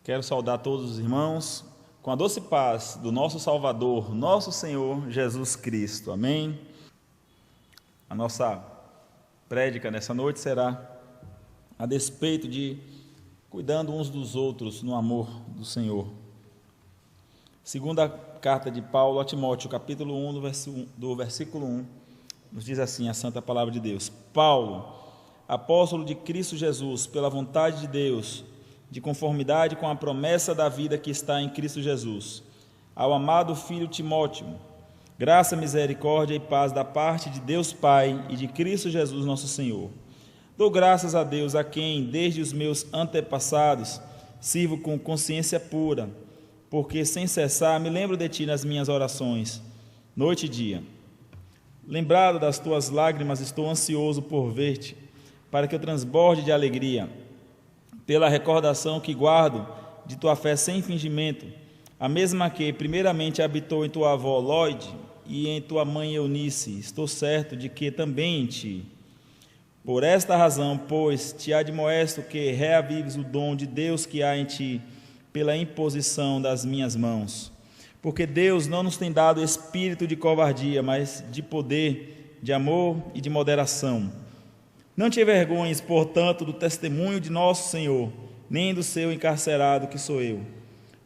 Quero saudar todos os irmãos com a doce paz do nosso Salvador, nosso Senhor Jesus Cristo. Amém? A nossa prédica nessa noite será a despeito de cuidando uns dos outros no amor do Senhor. Segunda carta de Paulo a Timóteo, capítulo 1, do versículo 1, nos diz assim a santa palavra de Deus: Paulo, apóstolo de Cristo Jesus, pela vontade de Deus, de conformidade com a promessa da vida que está em Cristo Jesus, ao amado filho Timóteo, graça, misericórdia e paz da parte de Deus Pai e de Cristo Jesus nosso Senhor. Dou graças a Deus, a quem, desde os meus antepassados, sirvo com consciência pura, porque sem cessar me lembro de Ti nas minhas orações, noite e dia. Lembrado das Tuas lágrimas, estou ansioso por ver-te, para que eu transborde de alegria, pela recordação que guardo de Tua fé sem fingimento, a mesma que primeiramente habitou em Tua avó Lóide e em Tua mãe Eunice, estou certo de que também em Ti. Por esta razão, pois, te admoesto que reavives o dom de Deus que há em Ti, pela imposição das minhas mãos. Porque Deus não nos tem dado espírito de covardia, mas de poder, de amor e de moderação. Não te envergonhes, portanto, do testemunho de nosso Senhor, nem do seu encarcerado que sou eu.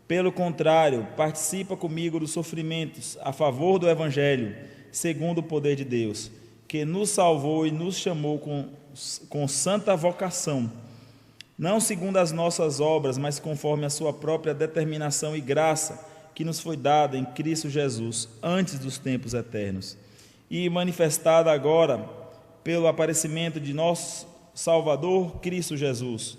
Pelo contrário, participa comigo dos sofrimentos a favor do Evangelho, segundo o poder de Deus, que nos salvou e nos chamou com santa vocação, não segundo as nossas obras, mas conforme a sua própria determinação e graça, que nos foi dada em Cristo Jesus, antes dos tempos eternos, e manifestada agora pelo aparecimento de nosso Salvador Cristo Jesus,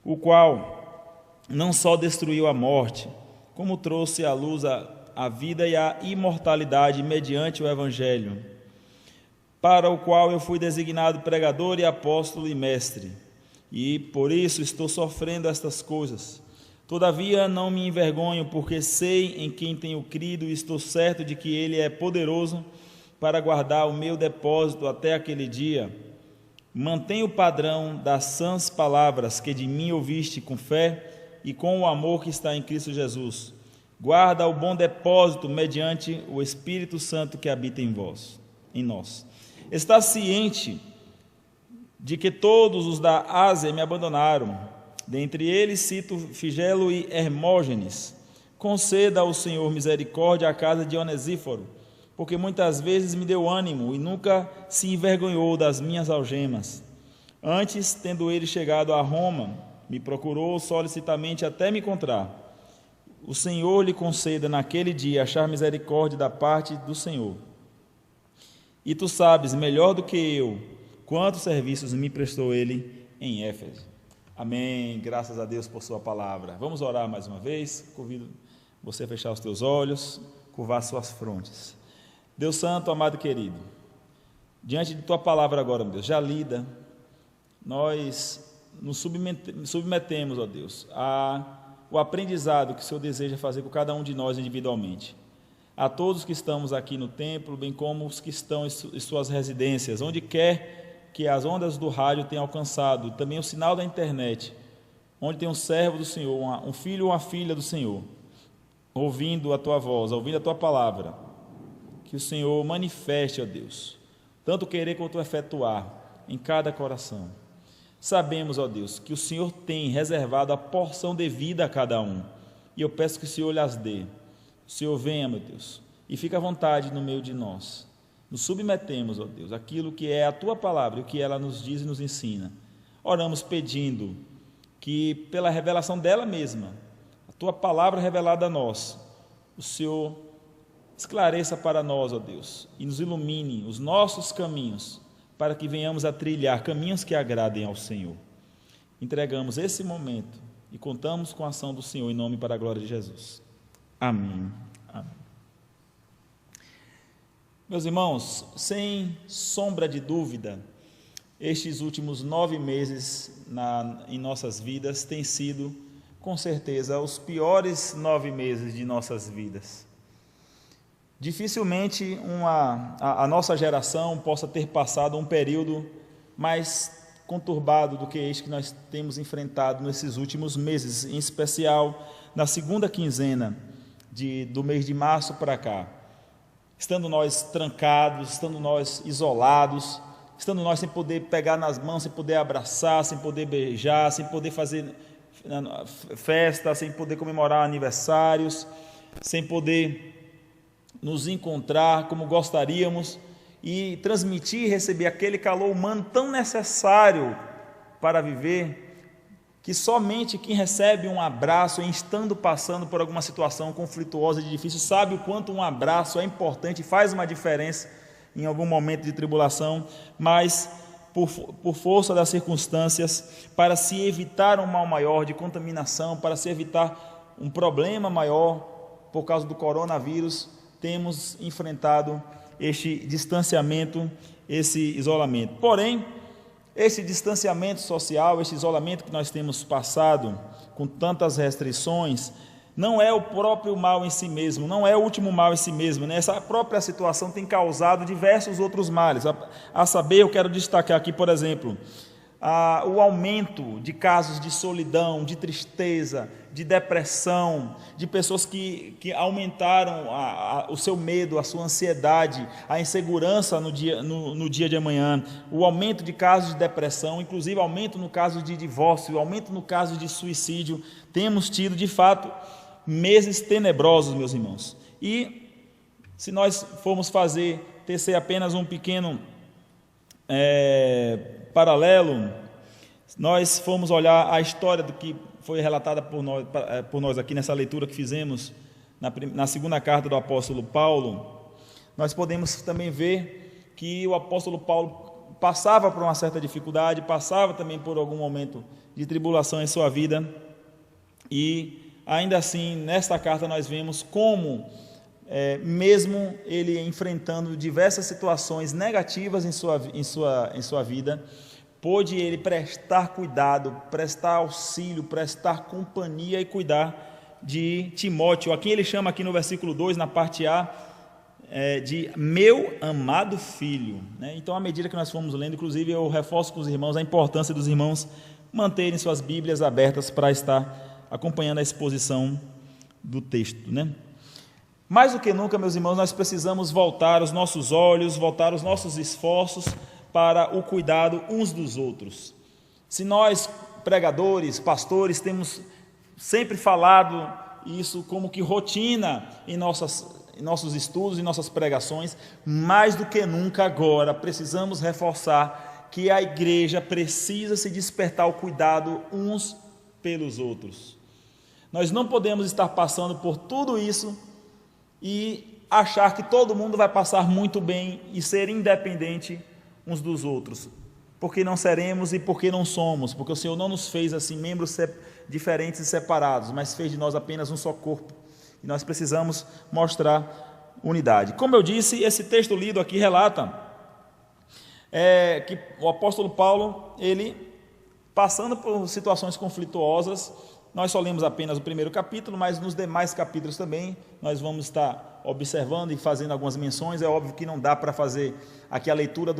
o qual não só destruiu a morte, como trouxe à luz a vida e a imortalidade mediante o Evangelho, para o qual eu fui designado pregador e apóstolo e mestre, e por isso estou sofrendo estas coisas. Todavia não me envergonho, porque sei em quem tenho crido e estou certo de que Ele é poderoso para guardar o meu depósito até aquele dia. Mantenha o padrão das sãs palavras que de mim ouviste com fé e com o amor que está em Cristo Jesus. Guarda o bom depósito mediante o Espírito Santo que habita em nós. Está ciente de que todos os da Ásia me abandonaram. Dentre eles cito Figelo e Hermógenes. Conceda ao Senhor misericórdia à casa de Onesíforo, porque muitas vezes me deu ânimo e nunca se envergonhou das minhas algemas. Antes, tendo ele chegado a Roma, me procurou solicitamente até me encontrar. O Senhor lhe conceda naquele dia achar misericórdia da parte do Senhor. E tu sabes, melhor do que eu, quantos serviços me prestou ele em Éfeso. Amém. Graças a Deus por sua palavra. Vamos orar mais uma vez. Convido você a fechar os teus olhos, curvar suas frontes. Deus Santo, amado e querido, diante de Tua palavra agora, meu Deus, já lida, nós nos submetemos, ó Deus, ao aprendizado que o Senhor deseja fazer com cada um de nós individualmente. A todos que estamos aqui no templo, bem como os que estão em suas residências, onde quer que as ondas do rádio tenham alcançado, também o sinal da internet, onde tem um servo do Senhor, um filho ou uma filha do Senhor, ouvindo a Tua voz, ouvindo a Tua palavra. Que o Senhor manifeste, ó Deus, tanto querer quanto efetuar em cada coração. Sabemos, ó Deus, que o Senhor tem reservado a porção devida a cada um, e eu peço que o Senhor lhes dê. O Senhor venha, meu Deus, e fique à vontade no meio de nós. Nos submetemos, ó Deus, aquilo que é a Tua palavra e o que ela nos diz e nos ensina. Oramos pedindo que, pela revelação dela mesma, a Tua palavra revelada a nós, o Senhor esclareça para nós, ó Deus, e nos ilumine os nossos caminhos, para que venhamos a trilhar caminhos que agradem ao Senhor. Entregamos esse momento e contamos com a ação do Senhor, em nome e para a glória de Jesus. Amém. Amém. Meus irmãos, sem sombra de dúvida, estes últimos 9 meses em nossas vidas têm sido, com certeza, os piores 9 meses de nossas vidas. Dificilmente a nossa geração possa ter passado um período mais conturbado do que este que nós temos enfrentado nesses últimos meses, em especial na segunda quinzena do mês de março para cá. Estando nós trancados, estando nós isolados, estando nós sem poder pegar nas mãos, sem poder abraçar, sem poder beijar, sem poder fazer festa, sem poder comemorar aniversários, sem poder nos encontrar como gostaríamos e transmitir e receber aquele calor humano tão necessário para viver, que somente quem recebe um abraço em estando passando por alguma situação conflituosa e difícil sabe o quanto um abraço é importante e faz uma diferença em algum momento de tribulação, mas por força das circunstâncias, para se evitar um mal maior de contaminação, para se evitar um problema maior por causa do coronavírus, temos enfrentado este distanciamento, esse isolamento. Porém, esse distanciamento social, esse isolamento que nós temos passado com tantas restrições, não é o próprio mal em si mesmo, não é o último mal em si mesmo, né? Essa própria situação tem causado diversos outros males. A saber, eu quero destacar aqui, por exemplo, o aumento de casos de solidão, de tristeza, de depressão, de pessoas que aumentaram o seu medo, a sua ansiedade, a insegurança no dia de amanhã, o aumento de casos de depressão, inclusive aumento no caso de divórcio, aumento no caso de suicídio. Temos tido, de fato, meses tenebrosos, meus irmãos. E se nós formos tecer apenas um pequeno paralelo, nós fomos olhar a história do que foi relatada por nós aqui nessa leitura que fizemos na segunda carta do apóstolo Paulo, nós podemos também ver que o apóstolo Paulo passava por uma certa dificuldade, passava também por algum momento de tribulação em sua vida, e ainda assim, nesta carta nós vemos como, mesmo ele enfrentando diversas situações negativas em sua vida, pôde ele prestar cuidado, prestar auxílio, prestar companhia e cuidar de Timóteo, a quem ele chama aqui no versículo 2, na parte A, de meu amado filho, né? Então, à medida que nós fomos lendo, inclusive eu reforço com os irmãos a importância dos irmãos manterem suas Bíblias abertas para estar acompanhando a exposição do texto, né? Mais do que nunca, meus irmãos, nós precisamos voltar os nossos olhos, voltar os nossos esforços para o cuidado uns dos outros. Se nós, pregadores, pastores, temos sempre falado isso como que rotina em nossos estudos e nossas pregações, mais do que nunca agora precisamos reforçar que a igreja precisa se despertar ao cuidado uns pelos outros. Nós não podemos estar passando por tudo isso e achar que todo mundo vai passar muito bem e ser independente uns dos outros, porque não seremos e porque não somos, porque o Senhor não nos fez assim membros diferentes e separados, mas fez de nós apenas um só corpo, e nós precisamos mostrar unidade. Como eu disse, esse texto lido aqui relata que o apóstolo Paulo, ele passando por situações conflituosas, nós só lemos apenas o primeiro capítulo, mas nos demais capítulos também nós vamos estar observando e fazendo algumas menções. É óbvio que não dá para fazer aqui a leitura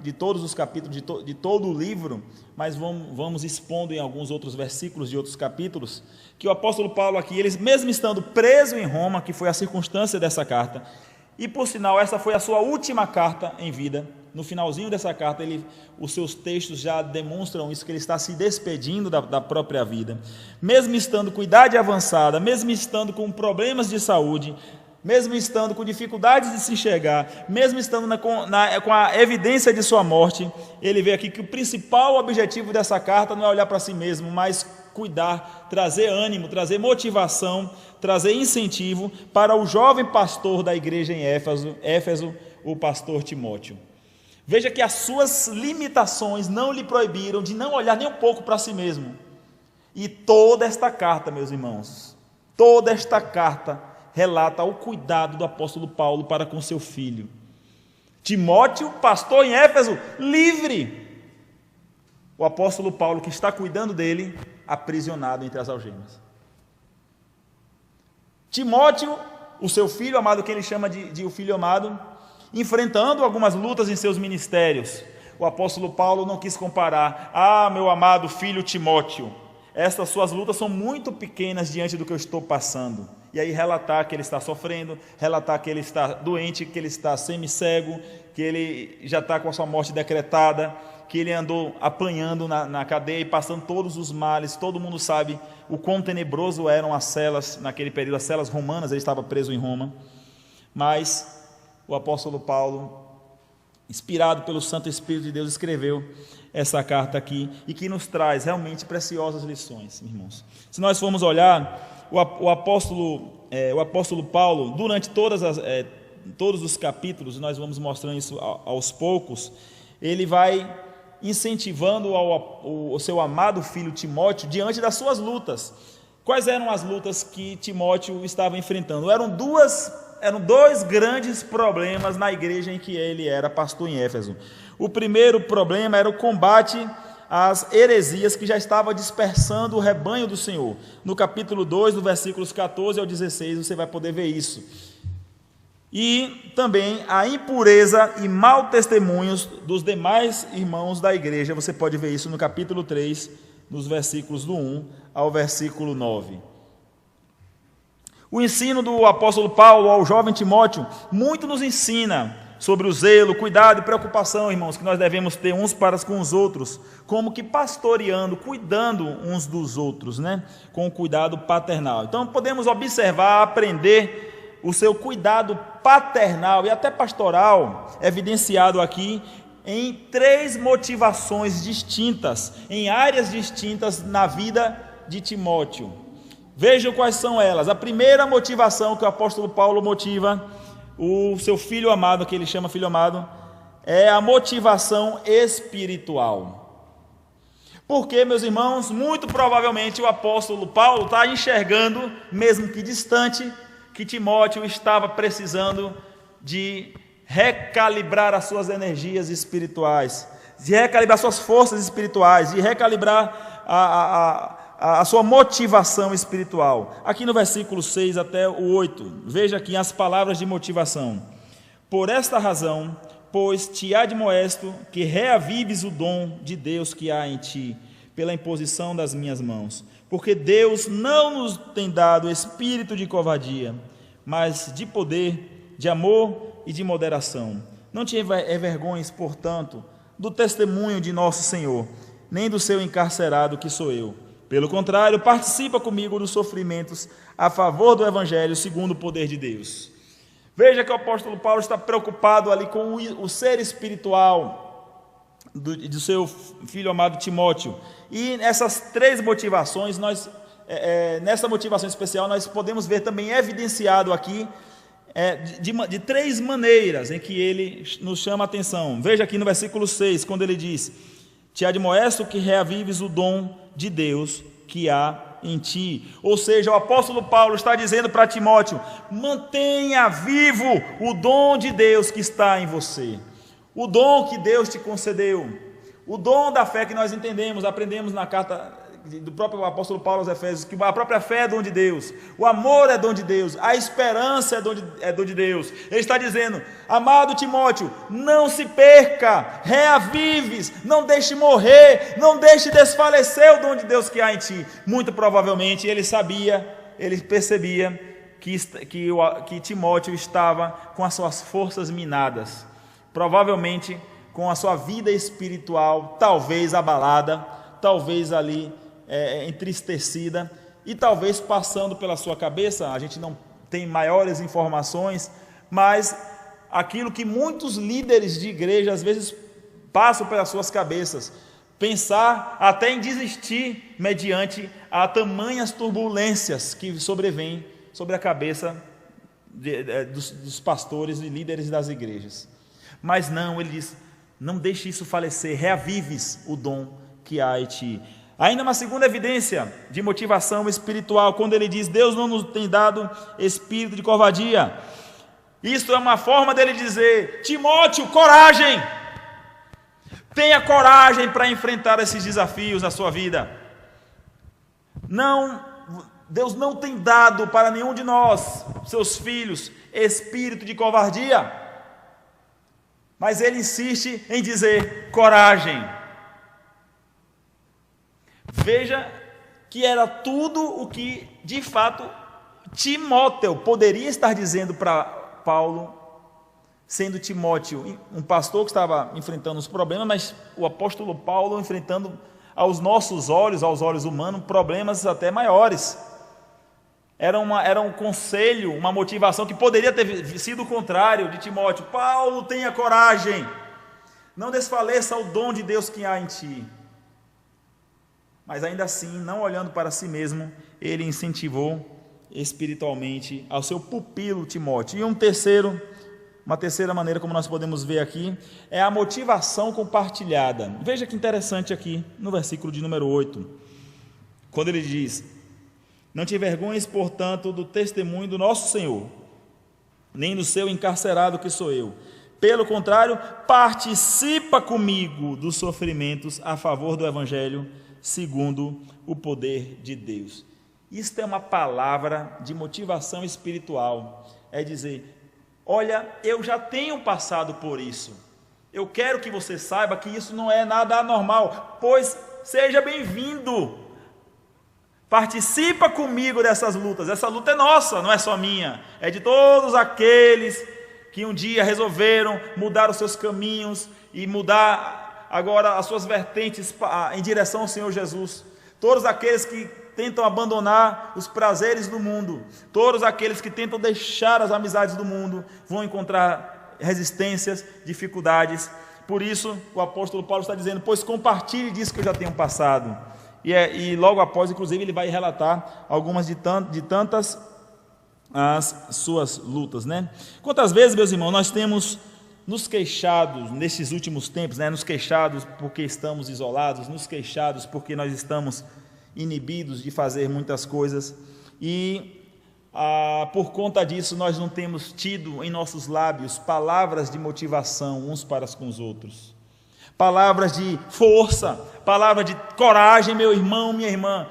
de todos os capítulos, de todo o livro, mas vamos expondo em alguns outros versículos de outros capítulos, que o apóstolo Paulo aqui, ele mesmo estando preso em Roma, que foi a circunstância dessa carta, e por sinal essa foi a sua última carta em vida, no finalzinho dessa carta, os seus textos já demonstram isso, que ele está se despedindo da própria vida, mesmo estando com idade avançada, mesmo estando com problemas de saúde, mesmo estando com dificuldades de se enxergar, mesmo estando com a evidência de sua morte, ele vê aqui que o principal objetivo dessa carta não é olhar para si mesmo, mas cuidar, trazer ânimo, trazer motivação, trazer incentivo para o jovem pastor da igreja em Éfeso, o pastor Timóteo. Veja que as suas limitações não lhe proibiram de não olhar nem um pouco para si mesmo. E toda esta carta, meus irmãos, toda esta carta relata o cuidado do apóstolo Paulo para com seu filho. Timóteo, pastor em Éfeso, livre. O apóstolo Paulo, que está cuidando dele, aprisionado entre as algemas. Timóteo, o seu filho amado, que ele chama de o filho amado, enfrentando algumas lutas em seus ministérios, o apóstolo Paulo não quis comparar: ah, meu amado filho Timóteo, estas suas lutas são muito pequenas diante do que eu estou passando. E aí relatar que ele está sofrendo, relatar que ele está doente, que ele está semi-cego, que ele já está com a sua morte decretada, que ele andou apanhando na cadeia e passando todos os males. Todo mundo sabe o quão tenebroso eram as celas naquele período, as celas romanas. Ele estava preso em Roma. Mas o apóstolo Paulo, inspirado pelo Santo Espírito de Deus, escreveu essa carta aqui, e que nos traz realmente preciosas lições, irmãos. Se nós formos olhar, o apóstolo Paulo, durante todos os capítulos, nós vamos mostrando isso aos poucos, ele vai incentivando o seu amado filho Timóteo diante das suas lutas. Quais eram as lutas que Timóteo estava enfrentando? Eram dois grandes problemas na igreja em que ele era pastor em Éfeso. O primeiro problema era o combate às heresias que já estavam dispersando o rebanho do Senhor. No capítulo 2, do versículos 14 ao 16, você vai poder ver isso. E também a impureza e mau testemunhos dos demais irmãos da igreja. Você pode ver isso no capítulo 3, nos versículos do 1 ao versículo 9. O ensino do apóstolo Paulo ao jovem Timóteo muito nos ensina sobre o zelo, cuidado e preocupação, irmãos, que nós devemos ter uns para com os outros, como que pastoreando, cuidando uns dos outros, né? Com o cuidado paternal. Então podemos observar, aprender o seu cuidado paternal e até pastoral, evidenciado aqui em 3 motivações distintas, em áreas distintas na vida de Timóteo. Vejam quais são elas. A primeira motivação que o apóstolo Paulo motiva o seu filho amado, que ele chama filho amado, é a motivação espiritual. Porque, meus irmãos, muito provavelmente o apóstolo Paulo está enxergando, mesmo que distante, que Timóteo estava precisando de recalibrar as suas energias espirituais, de recalibrar suas forças espirituais, de recalibrar a sua motivação espiritual. Aqui no versículo 6 até o 8, veja aqui as palavras de motivação. Por esta razão, pois te admoesto que reavives o dom de Deus que há em ti, pela imposição das minhas mãos. Porque Deus não nos tem dado espírito de covardia, mas de poder, de amor e de moderação. Não te envergonhes, portanto, do testemunho de nosso Senhor, nem do seu encarcerado que sou eu. Pelo contrário, participa comigo dos sofrimentos a favor do Evangelho, segundo o poder de Deus. Veja que o apóstolo Paulo está preocupado ali com o ser espiritual do seu filho amado Timóteo. E nessas 3 motivações, nessa motivação especial, nós podemos ver também evidenciado aqui de 3 maneiras em que ele nos chama a atenção. Veja aqui no versículo 6, quando ele diz: te admoesto que reavives o dom de Deus que há em ti. Ou seja, o apóstolo Paulo está dizendo para Timóteo: mantenha vivo o dom de Deus que está em você, o dom que Deus te concedeu, o dom da fé que nós aprendemos na carta do próprio apóstolo Paulo aos Efésios, que a própria fé é dom de Deus, o amor é dom de Deus, a esperança é dom de Deus. Ele está dizendo: amado Timóteo, não se perca, reavives, não deixe morrer, não deixe desfalecer o dom de Deus que há em ti. Muito provavelmente ele percebia que Timóteo estava com as suas forças minadas, provavelmente com a sua vida espiritual talvez abalada, talvez ali entristecida, e talvez passando pela sua cabeça, a gente não tem maiores informações, mas aquilo que muitos líderes de igreja às vezes passam pelas suas cabeças, pensar até em desistir mediante a tamanhas turbulências que sobrevêm sobre a cabeça dos pastores e líderes das igrejas. Mas não, ele diz: não deixe isso falecer, reavives o dom que há em ti. Ainda uma segunda evidência de motivação espiritual, quando ele diz: Deus não nos tem dado espírito de covardia. Isso é uma forma dele dizer: Timóteo, coragem! Tenha coragem para enfrentar esses desafios na sua vida. Deus não tem dado para nenhum de nós, seus filhos, espírito de covardia. Mas ele insiste em dizer: coragem. Veja que era tudo o que, de fato, Timóteo poderia estar dizendo para Paulo, sendo Timóteo um pastor que estava enfrentando os problemas, mas o apóstolo Paulo enfrentando aos nossos olhos, aos olhos humanos, problemas até maiores. Era um conselho, uma motivação que poderia ter sido o contrário de Timóteo. Paulo, tenha coragem, não desfaleça o dom de Deus que há em ti. Mas ainda assim, não olhando para si mesmo, ele incentivou espiritualmente ao seu pupilo Timóteo. E uma terceira maneira, como nós podemos ver aqui, é a motivação compartilhada. Veja que interessante aqui no versículo de número 8, quando ele diz: não te envergonhes, portanto, do testemunho do nosso Senhor, nem do seu encarcerado que sou eu. Pelo contrário, participa comigo dos sofrimentos a favor do Evangelho, segundo o poder de Deus. Isto é uma palavra de motivação espiritual. É dizer: olha, eu já tenho passado por isso. Eu quero que você saiba que isso não é nada anormal, pois seja bem-vindo. Participa comigo dessas lutas. Essa luta é nossa, não é só minha. É de todos aqueles que um dia resolveram mudar os seus caminhos e mudar agora as suas vertentes em direção ao Senhor Jesus. Todos aqueles que tentam abandonar os prazeres do mundo, todos aqueles que tentam deixar as amizades do mundo, vão encontrar resistências, dificuldades. Por isso o apóstolo Paulo está dizendo: pois compartilhe disso que eu já tenho passado. E logo após, inclusive, ele vai relatar algumas de tantas as suas lutas, né? Quantas vezes, meus irmãos, nós temos nos queixado nesses últimos tempos, né? Nos queixados porque estamos isolados, nos queixados porque nós estamos inibidos de fazer muitas coisas, e por conta disso nós não temos tido em nossos lábios palavras de motivação uns para com os outros, palavras de força, palavra de coragem, meu irmão, minha irmã,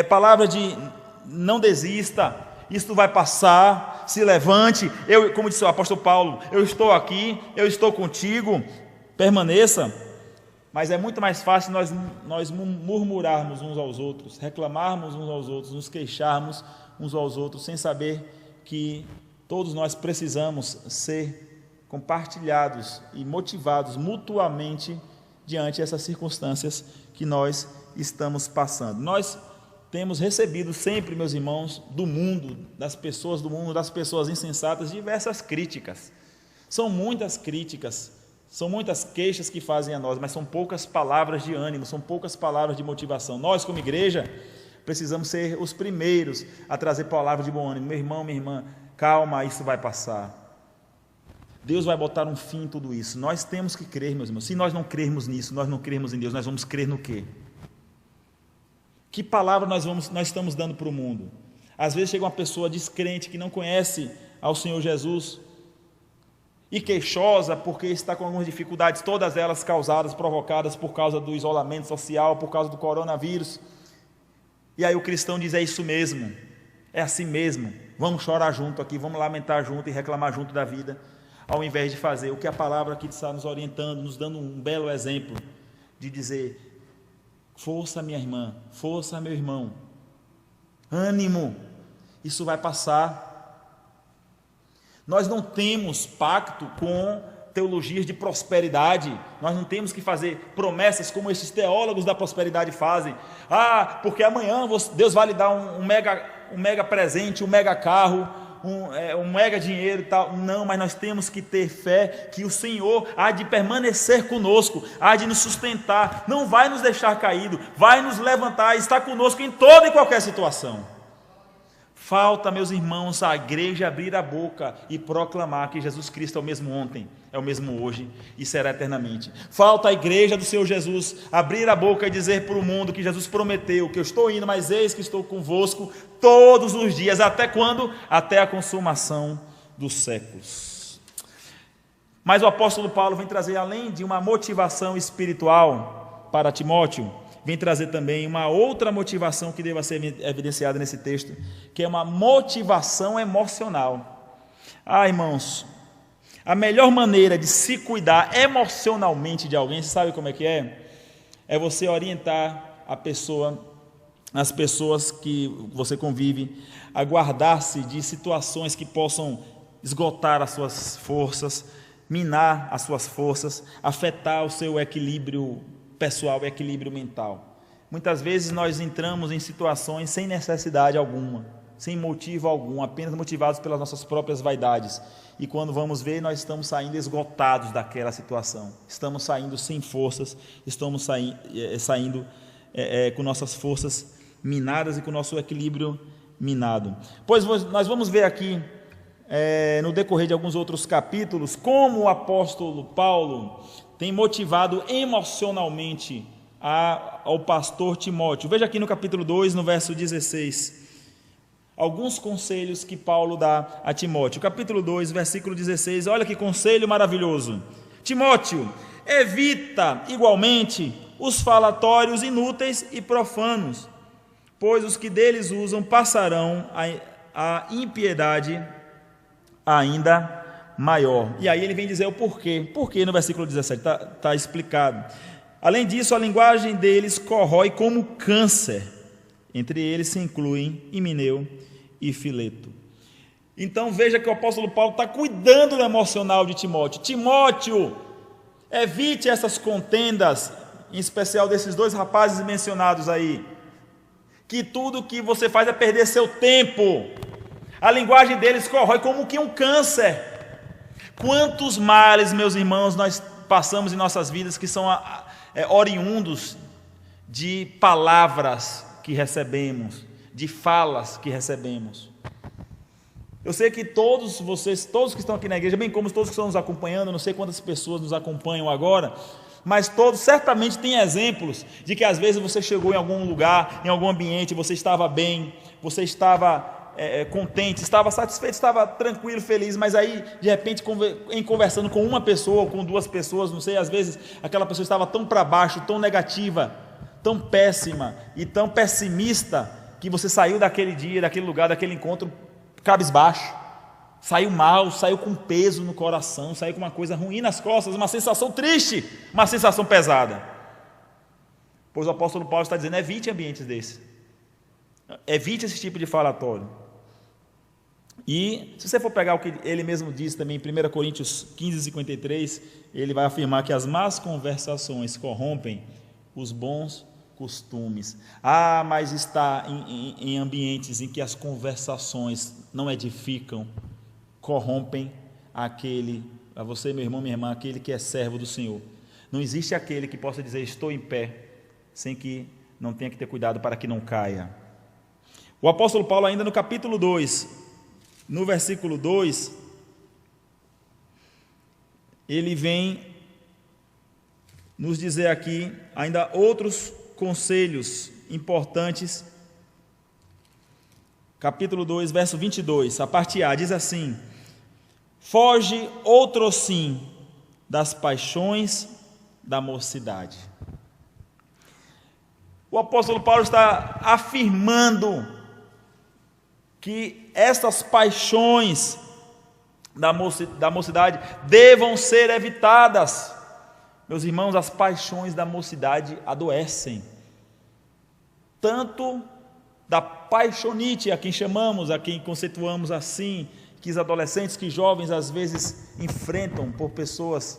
palavra de não desista, isto vai passar, se levante, como disse o apóstolo Paulo, eu estou aqui, eu estou contigo, permaneça. Mas é muito mais fácil nós murmurarmos uns aos outros, reclamarmos uns aos outros, nos queixarmos uns aos outros, sem saber que todos nós precisamos ser compartilhados e motivados mutuamente diante dessas circunstâncias que nós estamos passando. Nós temos recebido sempre, meus irmãos, do mundo, das pessoas insensatas, diversas críticas. São muitas críticas, são muitas queixas que fazem a nós, mas são poucas palavras de ânimo, são poucas palavras de motivação. Nós, como igreja, precisamos ser os primeiros a trazer palavras de bom ânimo. Meu irmão, minha irmã, calma, isso vai passar. Deus vai botar um fim em tudo isso. Nós temos que crer, meus irmãos. Se nós não crermos nisso, nós não crermos em Deus, nós vamos crer no quê? Que palavra nós estamos dando para o mundo? Às vezes chega uma pessoa descrente que não conhece ao Senhor Jesus e queixosa porque está com algumas dificuldades, todas elas provocadas por causa do isolamento social, por causa do coronavírus. E aí o cristão diz: é isso mesmo, é assim mesmo, vamos chorar junto aqui, vamos lamentar junto e reclamar junto da vida, ao invés de fazer o que a palavra aqui está nos orientando, nos dando um belo exemplo, de dizer: força, minha irmã, força, meu irmão, ânimo, isso vai passar. Nós não temos pacto com teologias de prosperidade, nós não temos que fazer promessas como esses teólogos da prosperidade fazem. Porque amanhã Deus vai lhe dar um mega presente, um mega carro, um mega dinheiro e tal. Não, mas nós temos que ter fé que o Senhor há de permanecer conosco, há de nos sustentar, não vai nos deixar caído, vai nos levantar, está conosco em toda e qualquer situação. Falta, meus irmãos, a igreja abrir a boca e proclamar que Jesus Cristo é o mesmo ontem, é o mesmo hoje e será eternamente. Falta a igreja do Senhor Jesus abrir a boca e dizer para o mundo que Jesus prometeu, que eu estou indo, mas eis que estou convosco todos os dias. Até quando? Até a consumação dos séculos. Mas o apóstolo Paulo vem trazer, além de uma motivação espiritual para Timóteo, vem trazer também uma outra motivação que deva ser evidenciada nesse texto, que é uma motivação emocional. Irmãos, A melhor maneira de se cuidar emocionalmente de alguém, você sabe como é que é? É você orientar a pessoa, as pessoas que você convive, a guardar-se de situações que possam esgotar as suas forças, minar as suas forças, afetar o seu equilíbrio pessoal, o equilíbrio mental. Muitas vezes nós entramos em situações sem necessidade alguma, sem motivo algum, apenas motivados pelas nossas próprias vaidades. E quando vamos ver, nós estamos saindo esgotados daquela situação, estamos saindo sem forças, estamos saindo com nossas forças minadas e com o nosso equilíbrio minado. Pois nós vamos ver aqui, no decorrer de alguns outros capítulos, como o apóstolo Paulo tem motivado emocionalmente ao pastor Timóteo. Veja aqui no capítulo 2, no verso 16, alguns conselhos que Paulo dá a Timóteo. Capítulo 2, versículo 16, olha que conselho maravilhoso. Timóteo, evita igualmente os falatórios inúteis e profanos, pois os que deles usam passarão a impiedade ainda maior. E aí ele vem dizer o porquê. Porquê no versículo 17 está explicado. Além disso, a linguagem deles corrói como câncer. Entre eles se incluem Himeneu e Fileto. Então veja que o apóstolo Paulo está cuidando do emocional de Timóteo. Timóteo, evite essas contendas, em especial desses dois rapazes mencionados aí, que tudo que você faz é perder seu tempo. A linguagem deles corrói como que um câncer. Quantos males, meus irmãos, nós passamos em nossas vidas que são oriundos de palavras que recebemos, de falas que recebemos. Eu sei que todos vocês, todos que estão aqui na igreja, bem como todos que estão nos acompanhando, não sei quantas pessoas nos acompanham agora, mas todos certamente têm exemplos de que às vezes você chegou em algum lugar, em algum ambiente, você estava bem, você estava contente, estava satisfeito, estava tranquilo, feliz, mas aí de repente em conversando com uma pessoa ou com duas pessoas, não sei, às vezes aquela pessoa estava tão para baixo, tão negativa, tão péssima e tão pessimista, que você saiu daquele dia, daquele lugar, daquele encontro cabisbaixo, saiu mal, saiu com peso no coração, saiu com uma coisa ruim nas costas, uma sensação triste, uma sensação pesada. Pois o apóstolo Paulo está dizendo, evite ambientes desses, evite esse tipo de falatório. E se você for pegar o que ele mesmo diz também em 1 Coríntios 15, 53, ele vai afirmar que as más conversações corrompem os bons costumes. Mas está em ambientes em que as conversações não edificam, corrompem a você, meu irmão, minha irmã, aquele que é servo do Senhor. Não existe aquele que possa dizer estou em pé, sem que não tenha que ter cuidado para que não caia. O apóstolo Paulo ainda no capítulo 2, no versículo 2, ele vem nos dizer aqui ainda outros conselhos importantes. Capítulo 2, verso 22, a parte A, diz assim: foge outrossim das paixões da mocidade. O apóstolo Paulo está afirmando que essas paixões da mocidade devam ser evitadas. Meus irmãos, as paixões da mocidade adoecem, tanto da paixonite, a quem chamamos, a quem conceituamos assim, que os adolescentes, que jovens às vezes enfrentam por pessoas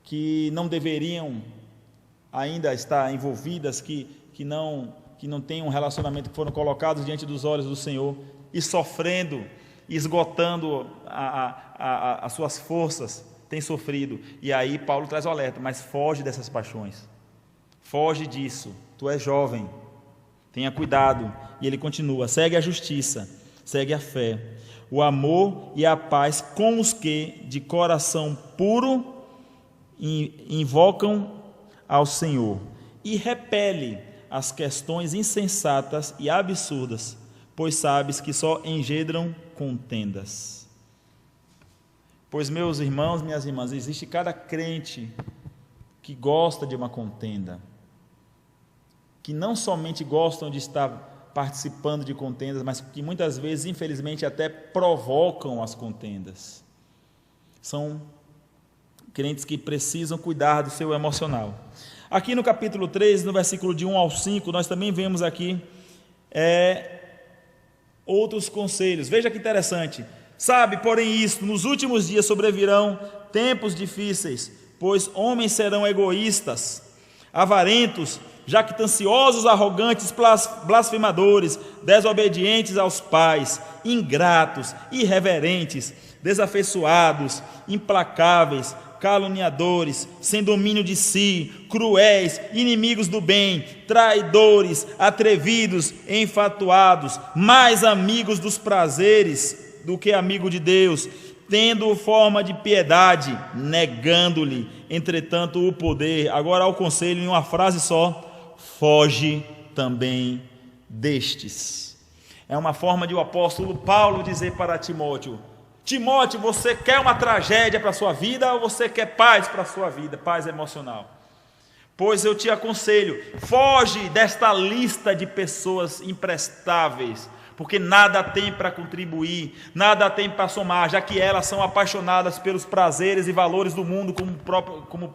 que não deveriam ainda estar envolvidas, que não têm um relacionamento, que foram colocados diante dos olhos do Senhor, e sofrendo, esgotando as suas forças, tem sofrido. E aí Paulo traz o alerta, mas foge dessas paixões, foge disso, tu és jovem, tenha cuidado. E ele continua, segue a justiça, segue a fé, o amor e a paz com os que de coração puro invocam ao Senhor, e repele as questões insensatas e absurdas, pois sabes que só engendram contendas. Pois, meus irmãos, minhas irmãs, existe cada crente que gosta de uma contenda, que não somente gostam de estar participando de contendas, mas que muitas vezes, infelizmente, até provocam as contendas. São crentes que precisam cuidar do seu emocional. Aqui no capítulo 3, no versículo de 1 ao 5, nós também vemos aqui outros conselhos. Veja que interessante. Sabe, porém, isto, nos últimos dias sobrevirão tempos difíceis, pois homens serão egoístas, avarentos, jactanciosos, arrogantes, blasfemadores, desobedientes aos pais, ingratos, irreverentes, desafeiçoados, implacáveis, caluniadores, sem domínio de si, cruéis, inimigos do bem, traidores, atrevidos, enfatuados, mais amigos dos prazeres do que amigo de Deus, tendo forma de piedade, negando-lhe, entretanto, o poder. Agora, ao conselho, em uma frase só: foge também destes. É uma forma de o apóstolo Paulo dizer para Timóteo: Timóteo, você quer uma tragédia para a sua vida ou você quer paz para a sua vida, paz emocional? Pois eu te aconselho, foge desta lista de pessoas imprestáveis, porque nada tem para contribuir, nada tem para somar, já que elas são apaixonadas pelos prazeres e valores do mundo, como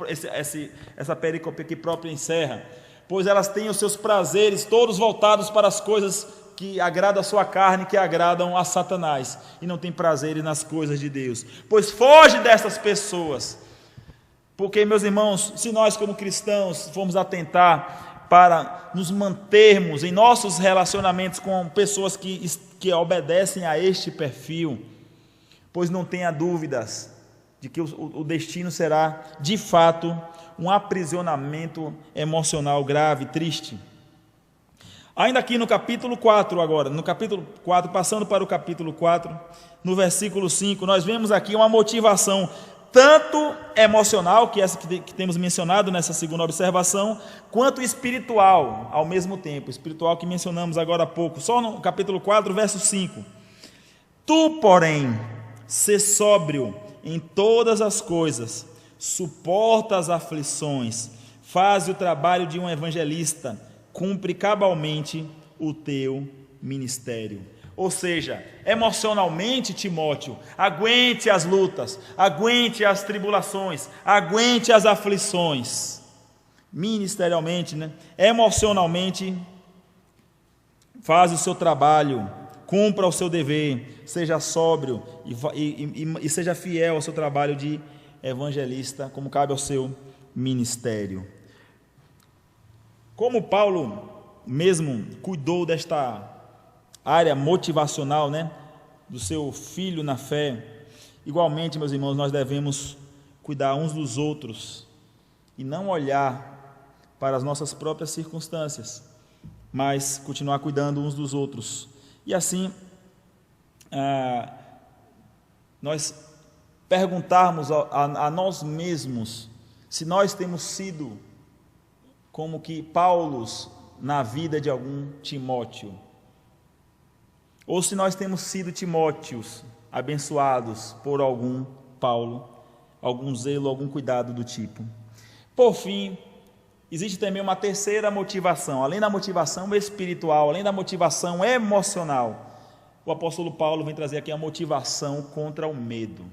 essa perícope aqui própria encerra. Pois elas têm os seus prazeres todos voltados para as coisas que agradam a sua carne, que agradam a Satanás, e não tem prazer nas coisas de Deus. Pois foge dessas pessoas, porque, meus irmãos, se nós como cristãos formos atentar para nos mantermos em nossos relacionamentos com pessoas que obedecem a este perfil, pois não tenha dúvidas de que o destino será, de fato, um aprisionamento emocional grave, triste. Ainda aqui no capítulo 4 agora, no capítulo 4, passando para o capítulo 4, no versículo 5, nós vemos aqui uma motivação tanto emocional, que é essa que temos mencionado nessa segunda observação, quanto espiritual ao mesmo tempo, espiritual que mencionamos agora há pouco, só no capítulo 4, verso 5. Tu, porém, sê sóbrio em todas as coisas, suporta as aflições, faz o trabalho de um evangelista, cumpre cabalmente o teu ministério. Ou seja, emocionalmente, Timóteo, aguente as lutas, aguente as tribulações, aguente as aflições. Ministerialmente, emocionalmente, faz o seu trabalho, cumpra o seu dever, seja sóbrio e seja fiel ao seu trabalho de evangelista, como cabe ao seu ministério. Como Paulo mesmo cuidou desta área motivacional, do seu filho na fé, igualmente, meus irmãos, nós devemos cuidar uns dos outros e não olhar para as nossas próprias circunstâncias, mas continuar cuidando uns dos outros. E assim, nós perguntarmos a nós mesmos se nós temos sido como que Paulos na vida de algum Timóteo, ou se nós temos sido Timóteos abençoados por algum Paulo, algum zelo, algum cuidado do tipo. Por fim, existe também uma terceira motivação, além da motivação espiritual, além da motivação emocional. O apóstolo Paulo vem trazer aqui a motivação contra o medo.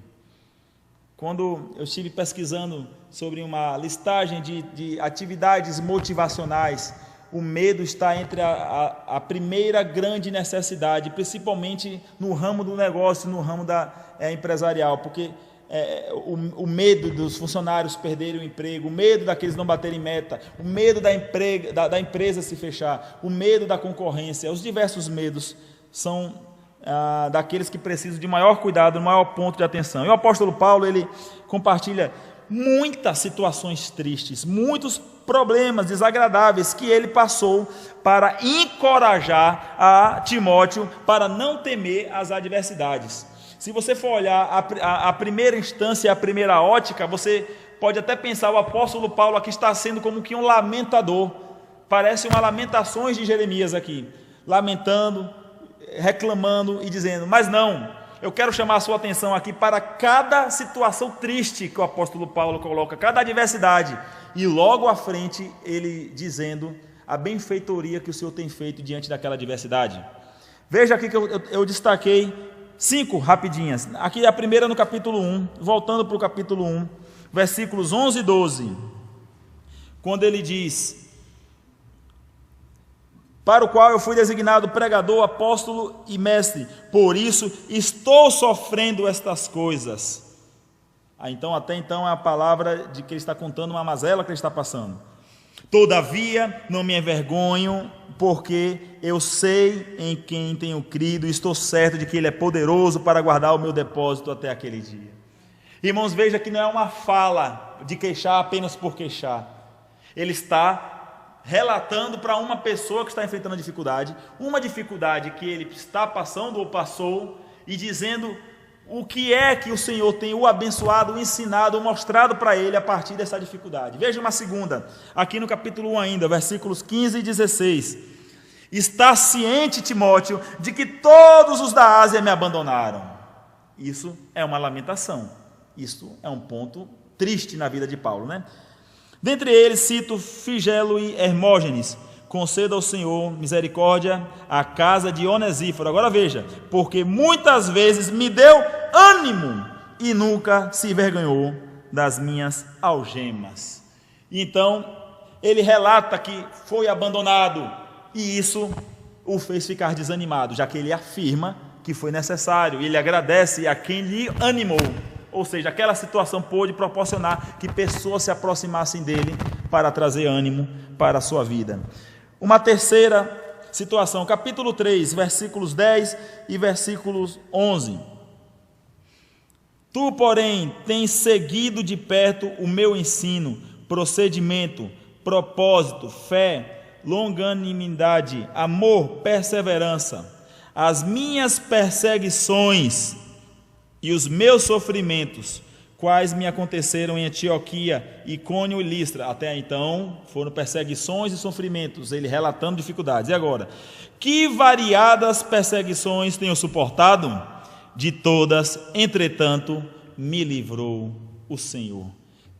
Quando eu estive pesquisando sobre uma listagem de atividades motivacionais, o medo está entre a primeira grande necessidade, principalmente no ramo do negócio, no ramo empresarial, porque o medo dos funcionários perderem o emprego, o medo daqueles não baterem meta, o medo da empresa se fechar, o medo da concorrência, os diversos medos são daqueles que precisam de maior cuidado, maior ponto de atenção. E o apóstolo Paulo, ele compartilha muitas situações tristes, muitos problemas desagradáveis que ele passou para encorajar a Timóteo para não temer as adversidades. Se você for olhar a primeira instância, a primeira ótica, você pode até pensar, o apóstolo Paulo aqui está sendo como que um lamentador, parece uma lamentações de Jeremias aqui, lamentando, reclamando e dizendo, mas não, eu quero chamar a sua atenção aqui para cada situação triste que o apóstolo Paulo coloca, cada adversidade, e logo à frente ele dizendo a benfeitoria que o Senhor tem feito diante daquela adversidade. Veja aqui que eu destaquei 5 rapidinhas. Aqui a primeira no capítulo 1, voltando para o capítulo 1, versículos 11 e 12, quando ele diz: para o qual eu fui designado pregador, apóstolo e mestre, por isso estou sofrendo estas coisas. Então, até então é a palavra de que ele está contando uma mazela que ele está passando. Todavia não me envergonho, porque eu sei em quem tenho crido e estou certo de que ele é poderoso para guardar o meu depósito até aquele dia. Irmãos, veja que não é uma fala de queixar apenas por queixar. Ele está relatando para uma pessoa que está enfrentando a dificuldade, uma dificuldade que ele está passando ou passou, e dizendo o que é que o Senhor tem o abençoado, o ensinado, o mostrado para ele a partir dessa dificuldade. Veja uma segunda, aqui no capítulo 1 ainda, versículos 15 e 16. Está ciente, Timóteo, de que todos os da Ásia me abandonaram. Isso é uma lamentação. Isso é um ponto triste na vida de Paulo, né? Dentre eles cito Figelo e Hermógenes. Conceda ao Senhor misericórdia à casa de Onesíforo. Agora veja, porque muitas vezes me deu ânimo e nunca se envergonhou das minhas algemas. Então, ele relata que foi abandonado e isso o fez ficar desanimado, já que ele afirma que foi necessário, e ele agradece a quem lhe animou. Ou seja, aquela situação pôde proporcionar que pessoas se aproximassem dele para trazer ânimo para a sua vida. Uma terceira situação, capítulo 3, versículos 10 e versículos 11. Tu, porém, tens seguido de perto o meu ensino, procedimento, propósito, fé, longanimidade, amor, perseverança. As minhas perseguições e os meus sofrimentos, quais me aconteceram em Antioquia, Icônio e Listra. Até então foram perseguições e sofrimentos, ele relatando dificuldades. E agora? Que variadas perseguições tenho suportado? De todas, entretanto, me livrou o Senhor.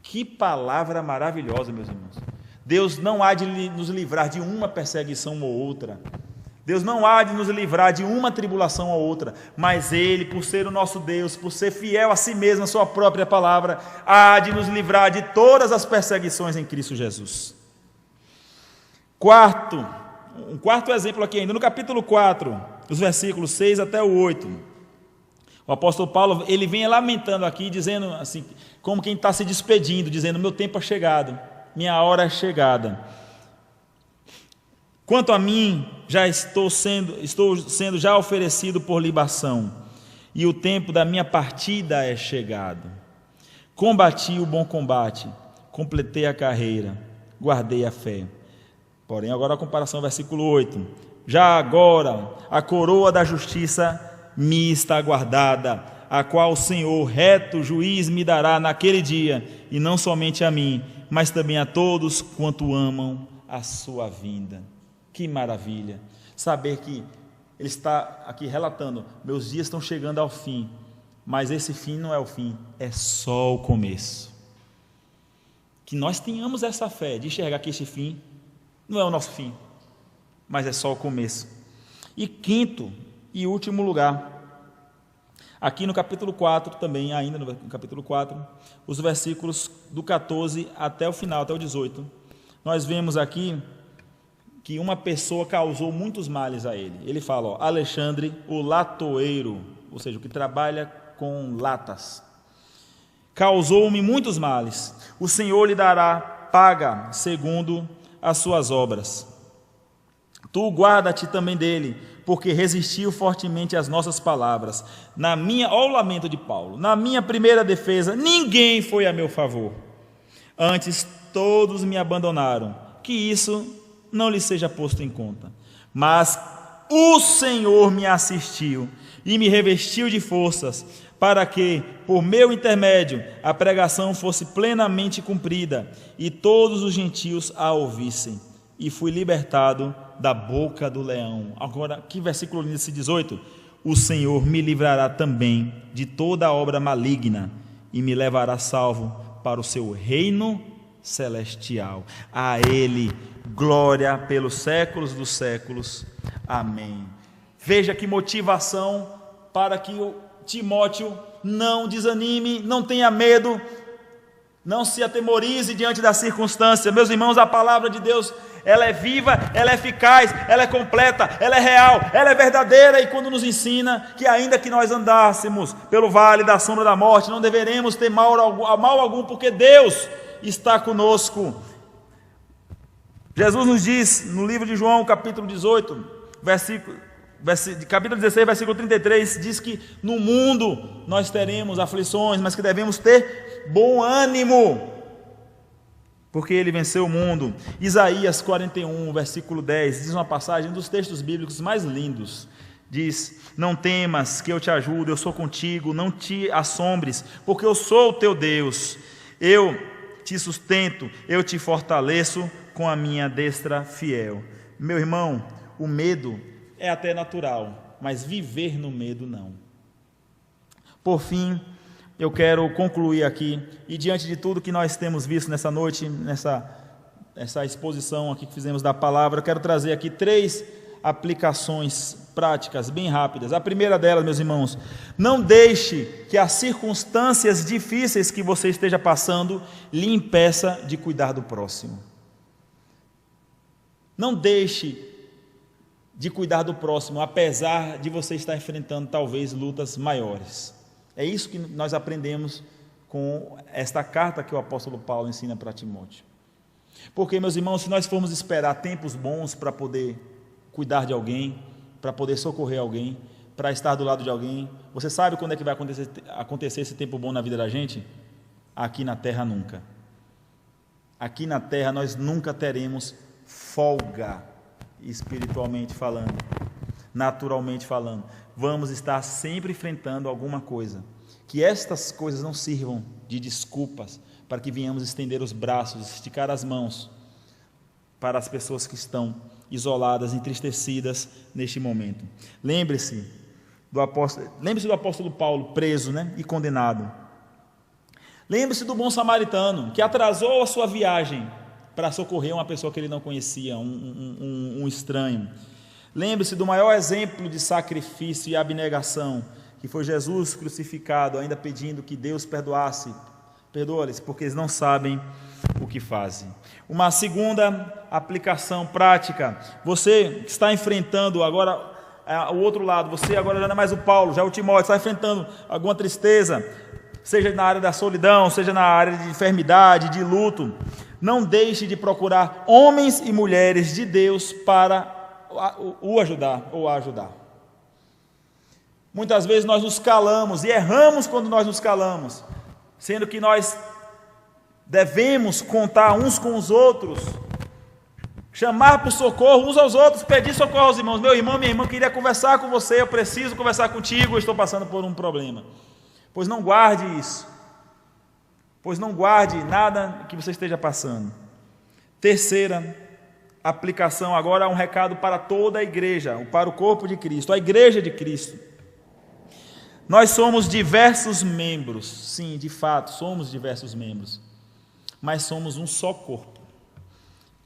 Que palavra maravilhosa, meus irmãos. Deus não há de nos livrar de uma perseguição ou outra. Deus não há de nos livrar de uma tribulação ou outra, mas Ele, por ser o nosso Deus, por ser fiel a si mesmo, a sua própria palavra, há de nos livrar de todas as perseguições em Cristo Jesus. Um quarto exemplo aqui ainda, no capítulo 4, os versículos 6 até o 8. O apóstolo Paulo, ele vem lamentando aqui, dizendo assim, como quem está se despedindo, dizendo: meu tempo é chegado, minha hora é chegada. Quanto a mim, estou sendo já oferecido por libação, e o tempo da minha partida é chegado. Combati o bom combate, completei a carreira, guardei a fé. Porém, agora a comparação, versículo 8. Já agora a coroa da justiça me está guardada, a qual o Senhor, reto juiz, me dará naquele dia, e não somente a mim, mas também a todos quanto amam a sua vinda. Que maravilha, saber que ele está aqui relatando, meus dias estão chegando ao fim, mas esse fim não é o fim, é só o começo. Que nós tenhamos essa fé de enxergar que este fim não é o nosso fim, mas é só o começo. E quinto e último lugar, aqui no capítulo 4 também, ainda no capítulo 4, os versículos do 14 até o final, até o 18, nós vemos aqui que uma pessoa causou muitos males a ele. Ele fala, Alexandre, o latoeiro, ou seja, o que trabalha com latas, causou-me muitos males. O Senhor lhe dará paga segundo as suas obras. Tu guarda-te também dele, porque resistiu fortemente às nossas palavras. Olha o lamento de Paulo. Na minha primeira defesa, ninguém foi a meu favor. Antes, todos me abandonaram. Que isso não lhe seja posto em conta. Mas o Senhor me assistiu e me revestiu de forças, para que, por meu intermédio, a pregação fosse plenamente cumprida e todos os gentios a ouvissem. E fui libertado da boca do leão. Agora, que versículo lindo esse 18. O Senhor me livrará também de toda obra maligna e me levará salvo para o seu reino celestial. A Ele glória pelos séculos dos séculos. Amém. Veja que motivação para que o Timóteo não desanime, não tenha medo, não se atemorize diante da circunstância. Meus irmãos, a palavra de Deus, ela é viva, ela é eficaz, ela é completa, ela é real, ela é verdadeira, e quando nos ensina que ainda que nós andássemos pelo vale da sombra da morte, não deveremos ter mal algum, porque Deus está conosco. Jesus nos diz no livro de João, capítulo 18, capítulo 16, versículo 33, diz que no mundo nós teremos aflições, mas que devemos ter bom ânimo, porque Ele venceu o mundo. Isaías 41, versículo 10, diz uma passagem, um dos textos bíblicos mais lindos, diz: não temas, que eu te ajudo, eu sou contigo, não te assombres, porque eu sou o teu Deus, eu te sustento, eu te fortaleço com a minha destra fiel. Meu irmão, o medo é até natural, mas viver no medo não. Por fim, eu quero concluir aqui, e diante de tudo que nós temos visto nessa noite, nessa exposição aqui que fizemos da palavra, eu quero trazer aqui 3 aplicações práticas, bem rápidas. A primeira delas, meus irmãos, não deixe que as circunstâncias difíceis que você esteja passando lhe impeça de cuidar do próximo. Não deixe de cuidar do próximo, apesar de você estar enfrentando talvez lutas maiores. É isso que nós aprendemos com esta carta que o apóstolo Paulo ensina para Timóteo. Porque, meus irmãos, se nós formos esperar tempos bons para poder cuidar de alguém, para poder socorrer alguém, para estar do lado de alguém, você sabe quando é que vai acontecer esse tempo bom na vida da gente? Aqui na terra nunca. Aqui na terra nós nunca teremos folga, espiritualmente falando, naturalmente falando. Vamos estar sempre enfrentando alguma coisa. Que estas coisas não sirvam de desculpas para que venhamos estender os braços, esticar as mãos para as pessoas que estão isoladas, entristecidas neste momento. Lembre-se do apóstolo Paulo, preso, e condenado. Lembre-se do bom samaritano, que atrasou a sua viagem para socorrer uma pessoa que ele não conhecia, um estranho. Lembre-se do maior exemplo de sacrifício e abnegação, que foi Jesus crucificado, ainda pedindo que Deus perdoasse. Perdoa-lhes, porque eles não sabem o que fazem. Uma segunda aplicação prática: você que está enfrentando agora o outro lado, você agora já não é mais o Paulo, já é o Timóteo, está enfrentando alguma tristeza, seja na área da solidão, seja na área de enfermidade, de luto, não deixe de procurar homens e mulheres de Deus para o ajudar ou a ajudar. Muitas vezes nós nos calamos e erramos quando nós nos calamos, sendo que nós devemos contar uns com os outros, chamar por socorro uns aos outros, pedir socorro aos irmãos. Meu irmão, minha irmã, queria conversar com você, eu preciso conversar contigo, eu estou passando por um problema. Pois não guarde isso, pois não guarde nada que você esteja passando. Terceira aplicação agora, um recado para toda a igreja, para o corpo de Cristo, a igreja de Cristo. Nós somos diversos membros, sim, de fato, somos diversos membros, mas somos um só corpo.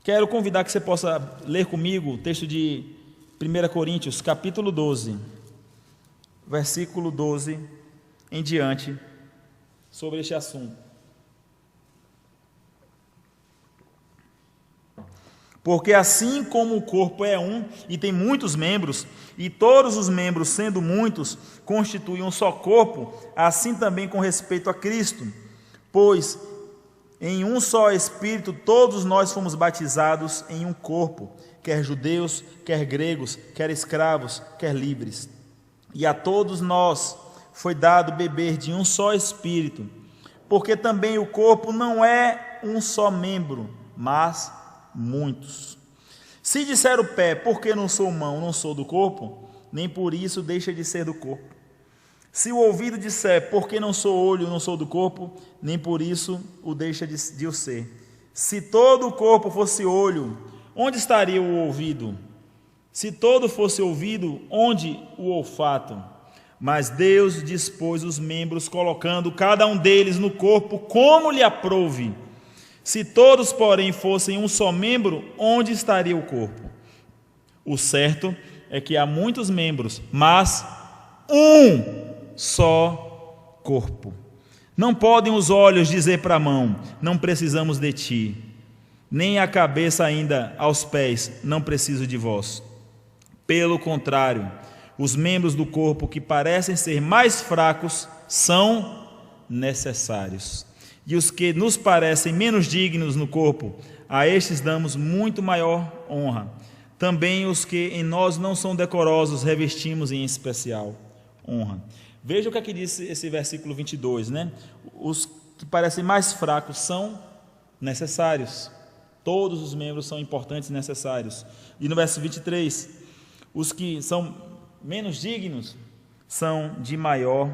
Quero convidar que você possa ler comigo o texto de 1 Coríntios, capítulo 12, versículo 12 em diante, sobre este assunto. Porque assim como o corpo é um e tem muitos membros, e todos os membros, sendo muitos, constituem um só corpo, assim também com respeito a Cristo. Pois em um só Espírito todos nós fomos batizados em um corpo, quer judeus, quer gregos, quer escravos, quer livres. E a todos nós foi dado beber de um só Espírito, porque também o corpo não é um só membro, mas muitos. Se disser o pé, porque não sou mão, não sou do corpo, nem por isso deixa de ser do corpo. Se o ouvido disser, porque não sou olho, não sou do corpo, nem por isso o deixa de o ser. Se todo o corpo fosse olho, onde estaria o ouvido? Se todo fosse ouvido, onde o olfato? Mas Deus dispôs os membros, colocando cada um deles no corpo como lhe aprouve. Se todos, porém, fossem um só membro, onde estaria o corpo? O certo é que há muitos membros, mas um só corpo. Não podem os olhos dizer para a mão: não precisamos de ti, nem a cabeça ainda aos pés: não preciso de vós. Pelo contrário, os membros do corpo que parecem ser mais fracos são necessários. E os que nos parecem menos dignos no corpo, a estes damos muito maior honra. Também os que em nós não são decorosos, revestimos em especial honra. Veja o que aqui diz esse versículo 22, né? Os que parecem mais fracos são necessários. Todos os membros são importantes e necessários. E no verso 23, os que são menos dignos são de maior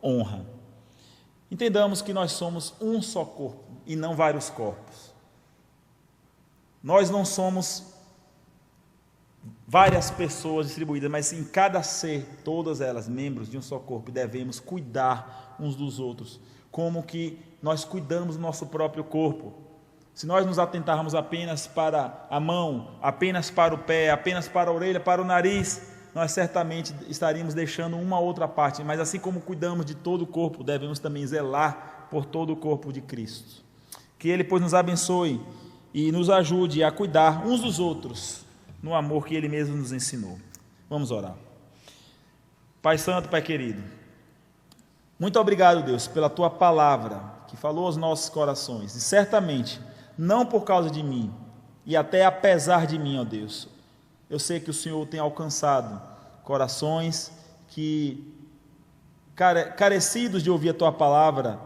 honra. Entendamos que nós somos um só corpo e não vários corpos. Nós não somos várias pessoas distribuídas, mas em cada ser, todas elas membros de um só corpo, devemos cuidar uns dos outros, como que nós cuidamos do nosso próprio corpo. Se nós nos atentarmos apenas para a mão, apenas para o pé, apenas para a orelha, para o nariz, nós certamente estaríamos deixando uma outra parte, mas assim como cuidamos de todo o corpo, devemos também zelar por todo o corpo de Cristo. Que Ele, pois, nos abençoe e nos ajude a cuidar uns dos outros, no amor que Ele mesmo nos ensinou. Vamos orar. Pai Santo, Pai querido, muito obrigado, Deus, pela Tua palavra, que falou aos nossos corações, e certamente, não por causa de mim, e até apesar de mim, ó Deus, eu sei que o Senhor tem alcançado corações que, carecidos de ouvir a Tua palavra,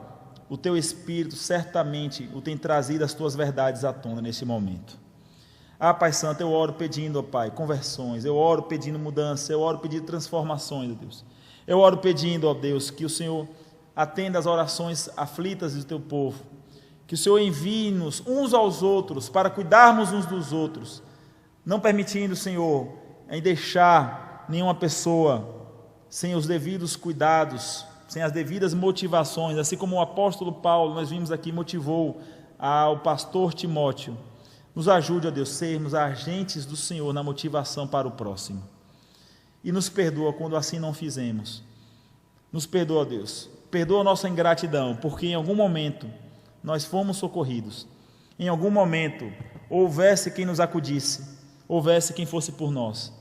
o Teu Espírito certamente o tem trazido as Tuas verdades à tona neste momento. Pai Santo, eu oro pedindo, ó Pai, conversões, eu oro pedindo mudança, eu oro pedindo transformações, ó Deus. Eu oro pedindo, ó Deus, que o Senhor atenda as orações aflitas do Teu povo, que o Senhor envie-nos uns aos outros para cuidarmos uns dos outros, não permitindo, Senhor, em deixar nenhuma pessoa sem os devidos cuidados, sem as devidas motivações, assim como o apóstolo Paulo, nós vimos aqui, motivou ao pastor Timóteo. Nos ajude, ó Deus, sermos agentes do Senhor na motivação para o próximo. E nos perdoa quando assim não fizemos. Nos perdoa, ó Deus. Perdoa a nossa ingratidão, porque em algum momento nós fomos socorridos. Em algum momento houvesse quem nos acudisse, houvesse quem fosse por nós.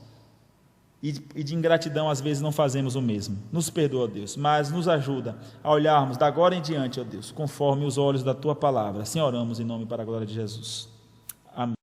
E de ingratidão às vezes não fazemos o mesmo. Nos perdoa, ó Deus, mas nos ajuda a olharmos da agora em diante, ó Deus, conforme os olhos da Tua palavra. Assim oramos em nome para a glória de Jesus. Amém.